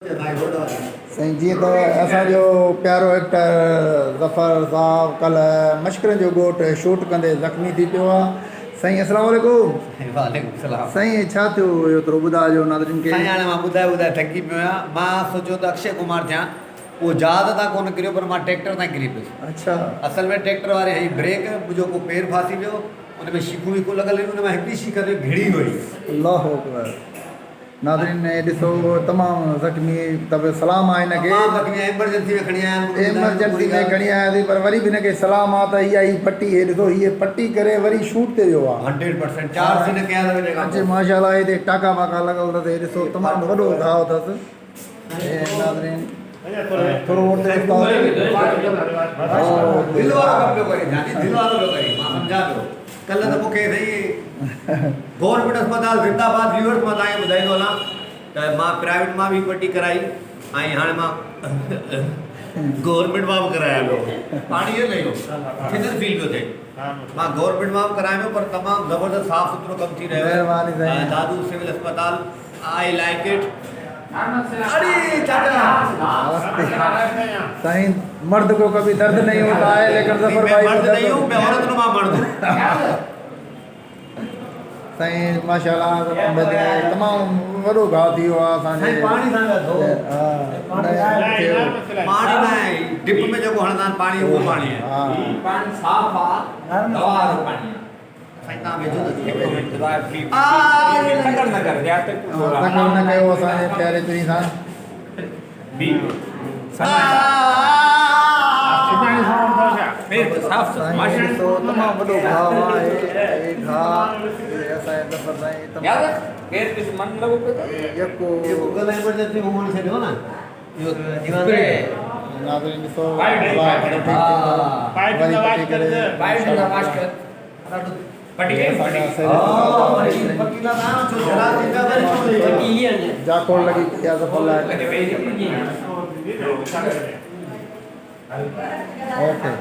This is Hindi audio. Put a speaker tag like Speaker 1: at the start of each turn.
Speaker 1: साईं जी तो असांजो प्यारो एक्टर ज़फ़र साहब कल्ह मश्करनि जो ॻोठ शूट कंदे ज़ख़्मी थी पियो आहे। साईं अस्सलाम वालेकुम।
Speaker 2: वालेकुम सलाम।
Speaker 1: साईं छा थियो एतिरो ॿुधाइजो नाज़रीन खे।
Speaker 2: साईं हाणे मां ॿुधाए थकी पियो आहियां। मां सोचियो त अक्षय कुमार थियां, उहो जहाज़ तां कोन किरियो पर मां ट्रैक्टर तां किरी पियुसि।
Speaker 1: अच्छा,
Speaker 2: असल में ट्रैक्टर वारे हई ब्रेक, मुंहिंजो को पेर फासी वियो, उन में शीखूं वीखूं लॻल हुयूं, उन मां हिकिड़ी शीख ते घिड़ी वई।
Speaker 1: अल्लाहु अकबर। नाज़रीन ॾिसो तमामु ज़ख़्मी तब सलाम आहे हिनखे।
Speaker 2: एमरजेंसी में खणी आया
Speaker 1: एमरजेंसी में खणी आया थी, पर वरी बि हिनखे सलाम आहे त इहा ई पटी हे ॾिसो हीअ पटी करे वरी शूट ते वियो आहे।
Speaker 2: 100% 4 सीन कया
Speaker 1: अॼु माशाल्लाह हिते टाका वाका लॻल अथसि। हे ॾिसो तमामु वॾो घाव अथसि। नाज़रीन थोरो
Speaker 2: दिल वारो पियो करे, दिल वारो पियो करे, मां सम्झा पियो। कल्ह त मूंखे साईं गवर्नमेंट अस्पताल जिंदाबाद व्यूअर्स मां तव्हांखे ॿुधाईंदो हलां त मां प्राइवेट मां बि पटी कराई ऐं हाणे मां गवर्नमेंट मां बि कराया पियो। पाणी इहो लहियो फिदर फील पियो थिए। मां गवर्नमेंट मां बि कराया पियो, पर तमामु ज़बरदस्त साफ़ सुथरो कमु थी रहियो आहे। दादू सिविल अस्पताल, आई लाइक इट। अरे चाचा
Speaker 1: साईं मर्द को कभी दर्द नहीं होता है, लेकिन ज़फ़र भाई
Speaker 2: मर्द नहीं हूँ, मैं औरत नुमा मर्द हूँ।
Speaker 1: साईं माशाल्लाह तमामु वॾो घाव थी वियो आहे असांजे।
Speaker 2: पाणी सां धो पाणी न आहे, डिप में जेको हणंदा आहिनि पाणी उहो पाणी आहे। पाणी साफ़ आहे, दवा वारो पाणी आहे। साईं तव्हां वेझो त हिकु मिंट तकड़ न कर यार,
Speaker 1: तकड़ न कयो असांजे प्यारे तुरी सां। साईं ॾिसो तमामु वॾो घाव आहे। हे घाव असांजे ज़फ़र साईं यको
Speaker 2: एमरजेंसी में हुअण छॾियो न इहो दीवान
Speaker 1: नाज़रीन ॾिसो जाकोड़ लगी क्या ज़फ़र लाइ। ओके